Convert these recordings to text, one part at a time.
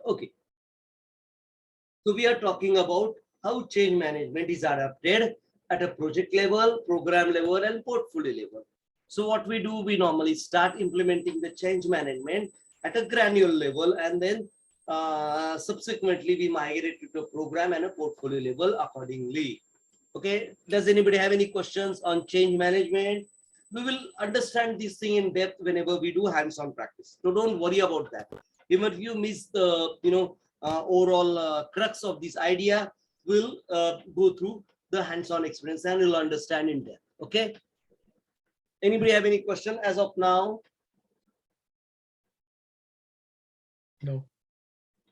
Okay. So we are talking about how change management is adapted at a project level, program level, and portfolio level. So what we do, we normally start implementing the change management at a granular level, and then subsequently we migrate to the program and a portfolio level accordingly. Okay, does anybody have any questions on change management? We will understand this thing in depth whenever we do hands-on practice. So don't worry about that. Even if you miss the overall crux of this idea, we'll go through the hands-on experience and you'll understand in depth. Okay. Anybody have any question as of now? No.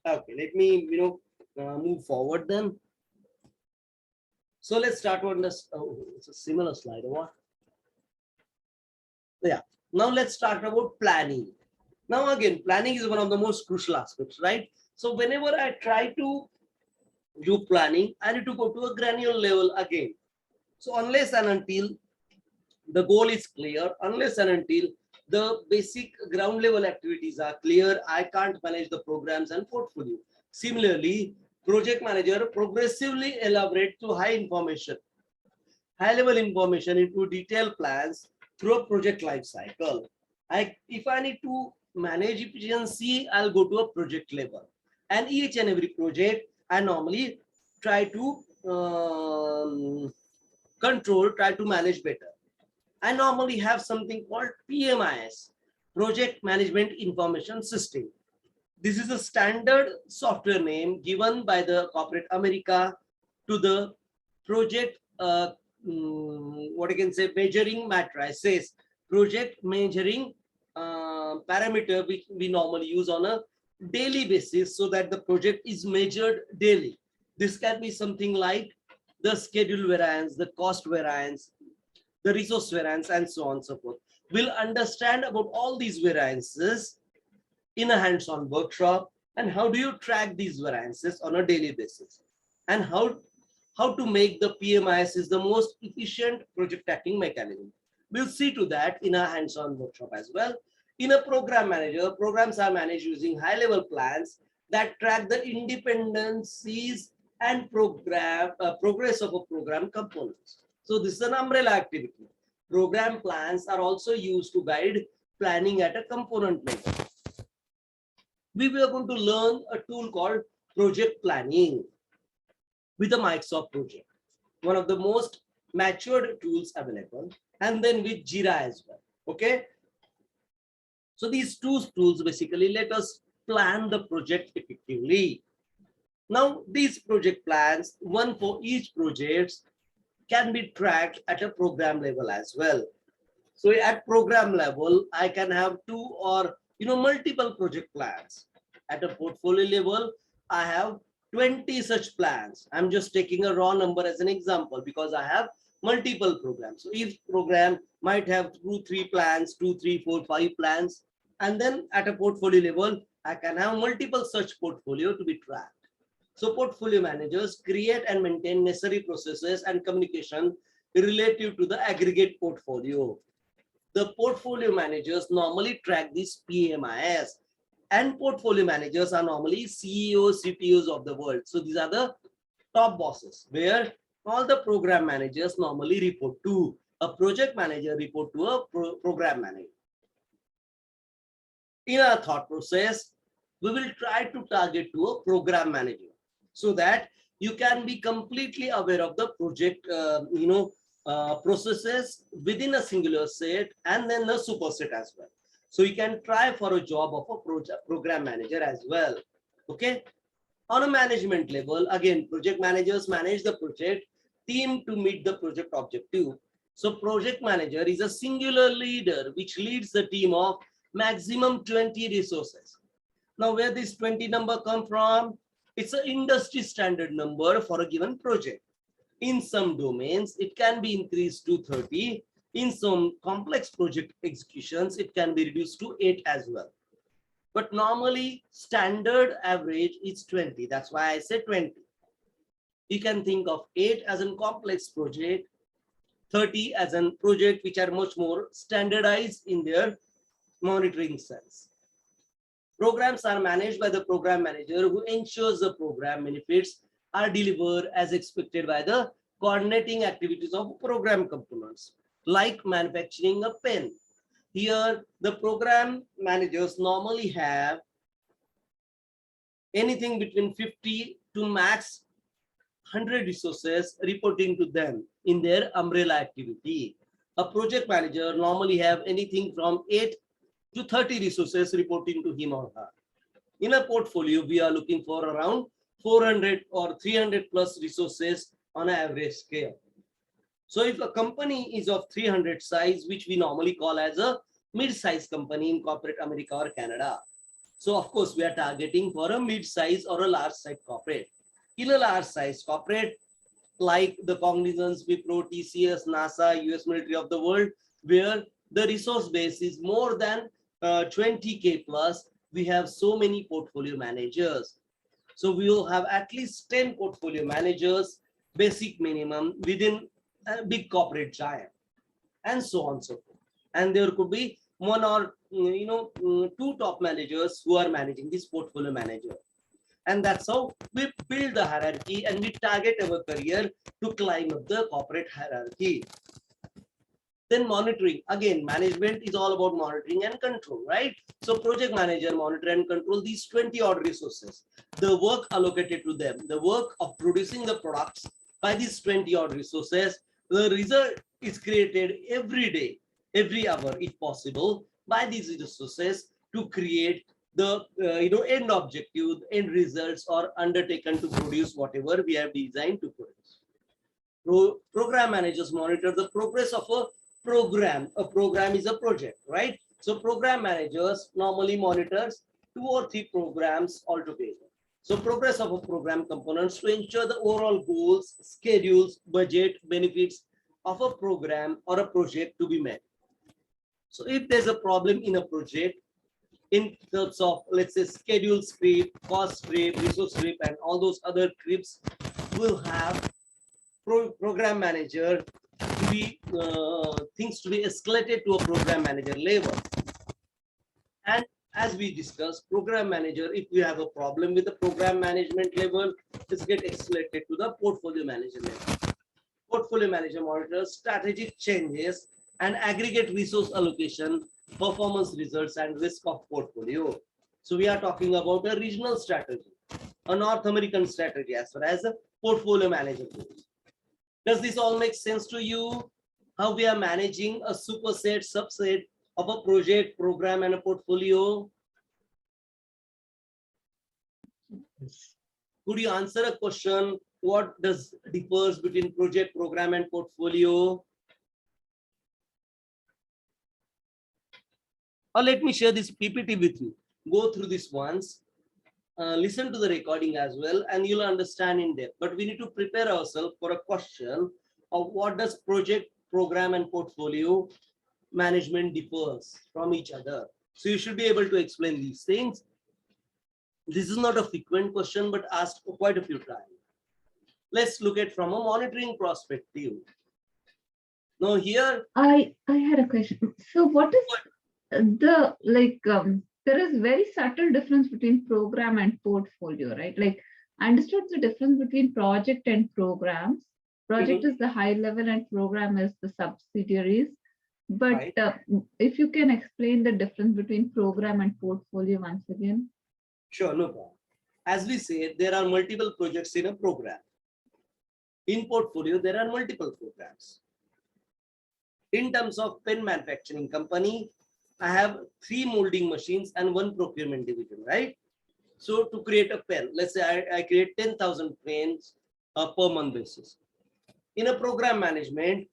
Okay, let me move forward then. So let's start on this. Oh, it's a similar slide. What? Yeah. Now let's start about planning. Now again, planning is one of the most crucial aspects, right? So whenever I try to do planning, I need to go to a granular level again. So unless and until the goal is clear, unless and until the basic ground level activities are clear, I can't manage the programs and portfolio. Similarly, project manager progressively elaborate to high level information into detailed plans through a project life cycle. If I need to manage efficiency, I'll go to a project level, and each and every project I normally try to try to manage better. I normally have something called PMIS, Project Management Information System. This is a standard software name given by the corporate America to the project, what I can say, measuring matrices, project measuring parameter which we normally use on a daily basis so that the project is measured daily. This can be something like the schedule variance, the cost variance, the resource variance, and so on and so forth. We'll understand about all these variances in a hands-on workshop, and how do you track these variances on a daily basis, and how to make the PMIS is the most efficient project tracking mechanism. We'll see to that in a hands-on workshop as well. In a program manager, programs are managed using high-level plans that track the independencies and progress of a program components. So this is an umbrella activity. Program plans are also used to guide planning at a component level. We were going to learn a tool called project planning with a Microsoft project, one of the most matured tools available, and then with Jira as well. Okay. So these two tools basically let us plan the project effectively. Now these project plans, one for each project, can be tracked at a program level as well. So at program level, I can have two or multiple project plans. At a portfolio level, I have 20 such plans. I'm just taking a raw number as an example because I have multiple programs. So each program might have 2, 3 plans, 2, 3, 4, 5 plans. And then at a portfolio level, I can have multiple such portfolio to be tracked. So portfolio managers create and maintain necessary processes and communication relative to the aggregate portfolio. The portfolio managers normally track this PMIS, and portfolio managers are normally CEOs, CTOs of the world. So these are the top bosses where all the program managers normally report to. A project manager report to a program manager. In our thought process, we will try to target to a program manager so that you can be completely aware of the project processes within a singular set and then the superset as well. So you can try for a job of a program manager as well. Okay. On a management level, again, project managers manage the project team to meet the project objective. So project manager is a singular leader which leads the team of maximum 20 resources. Now where this 20 number come from? It's an industry standard number for a given project. In some domains, it can be increased to 30. In some complex project executions, it can be reduced to 8 as well. But normally, standard average is 20. That's why I say 20. You can think of 8 as a complex project, 30 as a project which are much more standardized in their monitoring sense. Programs are managed by the program manager who ensures the program benefits are delivered as expected by the coordinating activities of program components, like manufacturing a pen. Here, the program managers normally have anything between 50 to max 100 resources reporting to them in their umbrella activity. A project manager normally have anything from 8 to 30 resources reporting to him or her. In a portfolio, we are looking for around 400 or 300 plus resources on an average scale. So if a company is of 300 size, which we normally call as a mid-size company in corporate America or Canada. So of course, we are targeting for a mid-size or a large-size corporate. In a large-size corporate, like the Cognizance, Wipro, TCS, NASA, US military of the world, where the resource base is more than 20K plus, we have so many portfolio managers. So we will have at least 10 portfolio managers, basic minimum within a big corporate giant, and so on and so forth. And there could be one or two top managers who are managing this portfolio manager. And that's how we build the hierarchy and we target our career to climb up the corporate hierarchy. Then monitoring, again, management is all about monitoring and control, right? So project manager monitor and control these 20 odd resources, the work allocated to them, the work of producing the products by these 20 odd resources. The result is created every day, every hour, if possible, by these resources to create the end objective, end results are undertaken to produce whatever we have designed to produce. Program managers monitor the progress of a program. A program is a project, right? So program managers normally monitors 2 or 3 programs altogether. So progress of a program components to ensure the overall goals, schedules, budget, benefits of a program or a project to be met. So if there's a problem in a project, in terms of, let's say, schedule script, cost script, resource script, and all those other scripts, will have program manager to be things to be escalated to a program manager level. And as we discussed, program manager, if we have a problem with the program management level, it's get escalated to the portfolio manager level. Portfolio manager monitors strategic changes and aggregate resource allocation, performance results, and risk of portfolio. So we are talking about a regional strategy, a North American strategy as far as a portfolio manager goes. Does this all make sense to you? How we are managing a superset, subset of a project, program, and a portfolio? Yes. Could you answer a question? What does differs between project, program, and portfolio? Or let me share this PPT with you. Go through this once. Listen to the recording as well, and you'll understand in depth. But we need to prepare ourselves for a question of what does project, program, and portfolio management differs from each other. So you should be able to explain these things. This is not a frequent question, but asked quite a few times. Let's look at from a monitoring perspective. Now here, I had a question. So what is the there is very subtle difference between program and portfolio, right? Like I understood the difference between project and programs. Project is the high level and program is the subsidiaries. But right. If you can explain the difference between program and portfolio once again. Sure, no problem. As we said, there are multiple projects in a program. In portfolio, there are multiple programs. In terms of pen manufacturing company, I have 3 molding machines and 1 procurement division, right? So to create a pen, let's say I create 10,000 pens per month basis. In a program management,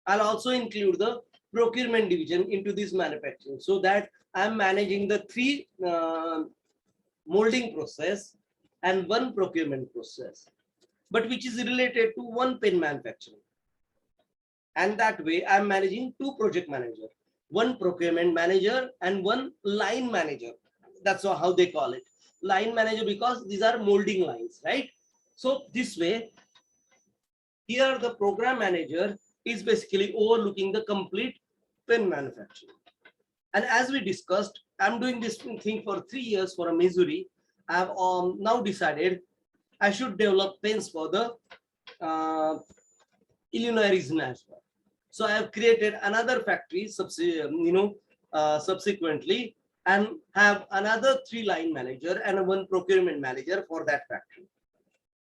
I'll also include the procurement division into this manufacturing so that I'm managing the 3 molding process and 1 procurement process, but which is related to 1 pen manufacturing. And that way I'm managing 2 project managers, 1 procurement manager and 1 line manager. That's how they call it, line manager, because these are molding lines, right? So this way, here the program manager is basically overlooking the complete pen manufacturing. And as we discussed, I'm doing this thing for 3 years for a Missouri. I've now decided I should develop pens for the Illinois region as well. So I have created another factory, subsequently, and have another 3 line manager and 1 procurement manager for that factory.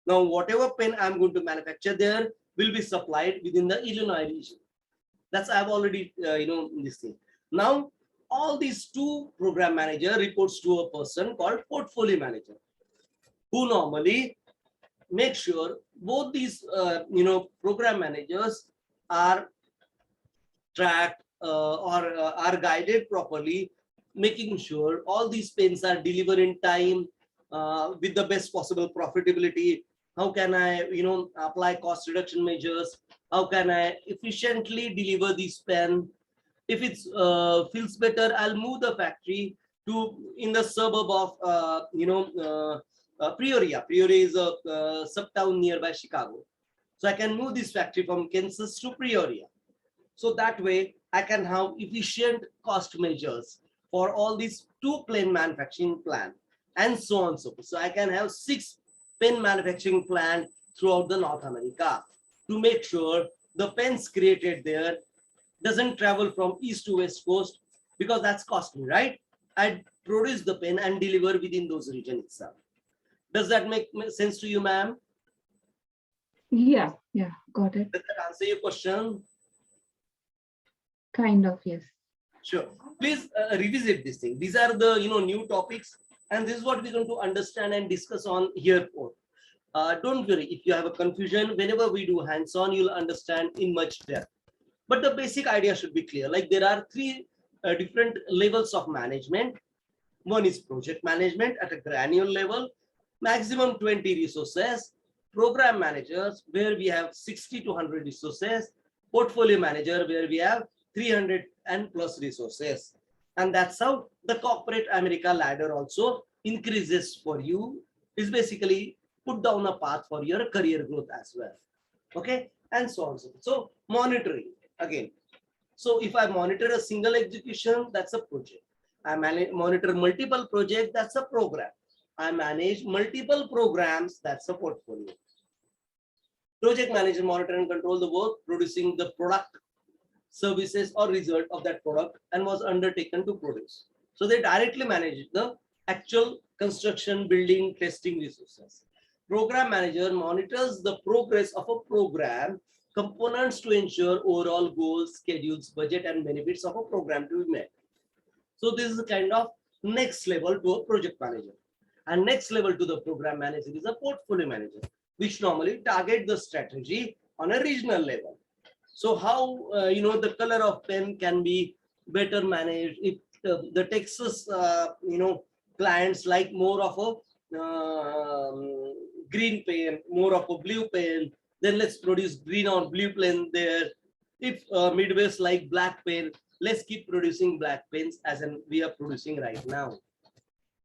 Now, whatever pen I'm going to manufacture there will be supplied within the Illinois region. That's I've already this thing. Now, all these 2 program manager reports to a person called portfolio manager, who normally make sure both these program managers are tracked or are guided properly, making sure all these pens are delivered in time with the best possible profitability. How can I apply cost reduction measures? How can I efficiently deliver this pen? If it feels better, I'll move the factory to in the suburb of Peoria. Peoria is a sub-town nearby Chicago. So I can move this factory from Kansas to Peoria. So that way I can have efficient cost measures for all these 2 pen manufacturing plant and so on so forth. So I can have 6 pen manufacturing plant throughout the North America to make sure the pens created there doesn't travel from east to west coast, because that's costly, right? I produce the pen and deliver within those regions itself. Does that make sense to you, ma'am? Yeah, got it. Does that answer your question? Kind of, yes. Sure. Please revisit this thing. These are the new topics, and this is what we're going to understand and discuss on here. Don't worry if you have a confusion. Whenever we do hands-on, you'll understand in much depth. But the basic idea should be clear. Like there are 3 different levels of management. One is project management at a granular level, maximum 20 resources. Program managers, where we have 60 to 100 resources. Portfolio manager, where we have 300 and plus resources. And that's how the corporate America ladder also increases for you. Is basically put down a path for your career growth as well. Okay, and so on. So monitoring again. So if I monitor a single execution, that's a project. I monitor multiple projects, that's a program. I manage multiple programs, that's a portfolio. Project manager monitor and control the work producing the product, services or result of that product and was undertaken to produce. So they directly manage the actual construction, building, testing resources. Program manager monitors the progress of a program components to ensure overall goals, schedules, budget and benefits of a program to be met. So this is the kind of next level to a project manager. And next level to the program manager is a portfolio manager, which normally target the strategy on a regional level. So how the color of pen can be better managed if the Texas clients like more of a green pen, more of a blue pen, then let's produce green or blue pen there. If Midwest like black pen, let's keep producing black pens as we are producing right now.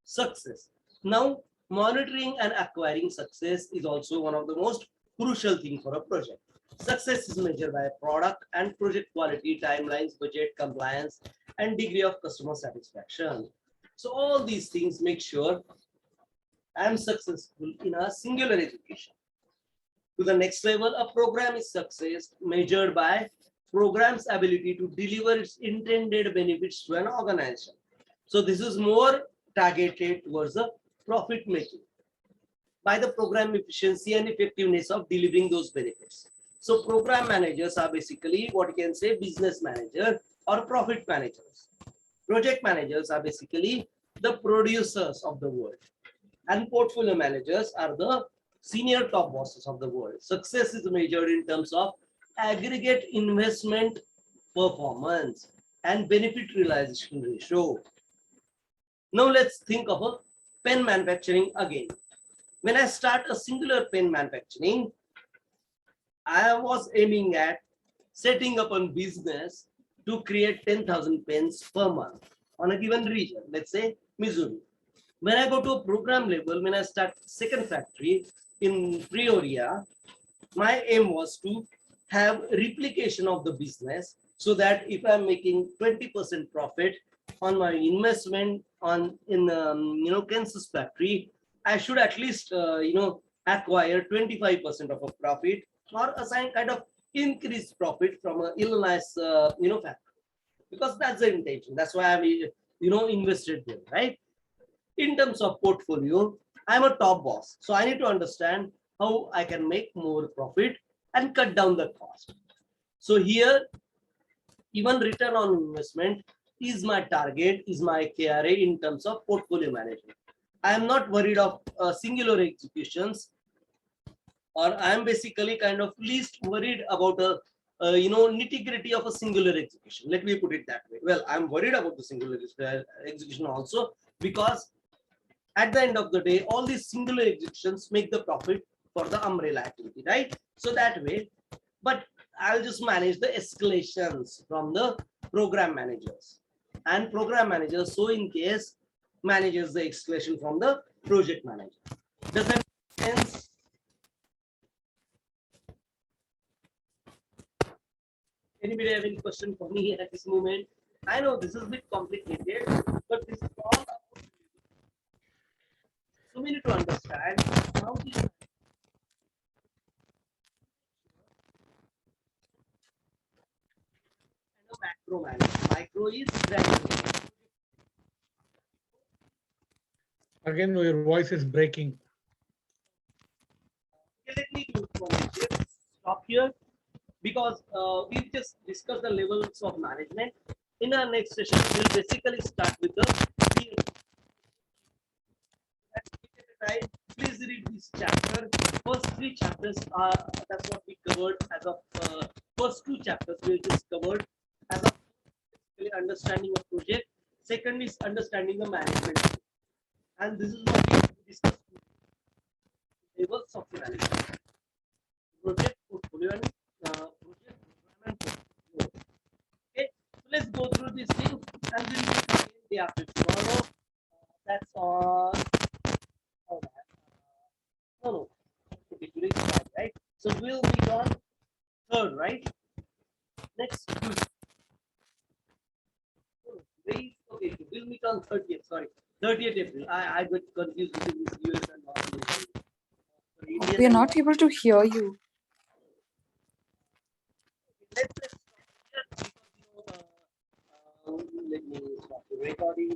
Success. Now, monitoring and acquiring success is also one of the most crucial things for a project. Success is measured by product and project quality, timelines, budget, compliance, and degree of customer satisfaction. So all these things make sure I am successful in a singular education. To the next level, a program is success measured by program's ability to deliver its intended benefits to an organization. So this is more targeted towards the profit making by the program efficiency and effectiveness of delivering those benefits. So program managers are basically what you can say business manager or profit managers. Project managers are basically the producers of the world. And portfolio managers are the senior top bosses of the world. Success is measured in terms of aggregate investment performance and benefit realization ratio. Now let's think of a pen manufacturing again. When I start a singular pen manufacturing, I was aiming at setting up a business to create 10,000 pens per month on a given region, let's say Missouri. When I go to a program level, when I start second factory in Peoria, my aim was to have replication of the business so that if I'm making 20% profit, on my investment in Kansas factory, I should at least acquire 25% of a profit or assign kind of increased profit from a Illinois factory, because that's the intention. That's why I invested there, right? In terms of portfolio, I'm a top boss, so I need to understand how I can make more profit and cut down the cost. So here, even return on investment is my target, is my KRA in terms of portfolio management. I am not worried of singular executions, or I am basically kind of least worried about a nitty-gritty of a singular execution. Let me put it that way. Well, I'm worried about the singular execution also, because at the end of the day, all these singular executions make the profit for the umbrella activity, right? So that way, but I'll just manage the escalations from the program managers, and program managers, so in case, manages the escalation from the project manager. Does that make sense? Anybody have any question for me at this moment? I know this is a bit complicated, but this is all about, so we need to understand how this macro management. Micro is granular. Again, your voice is breaking. Okay, let me do stop here, because we've just discussed the levels of management. In our next session, we'll basically start with the please read this chapter. First 3 chapters are, that's what we covered as of first 2 chapters we just covered as of understanding a project. Second is understanding the management, and this is what we discussed. Levels of management, project, portfolio, and project, program, and portfolio. Okay, so let's go through this thing, and we'll meet again day after tomorrow. That's on. No. Okay, today is Friday, right? So we'll meet on 3rd, right? Next Tuesday. Okay, we'll meet on 30th. Sorry, 30th April. I got confused between this US and North America. We are not able to hear you. Let's stop here, because let me stop the recording.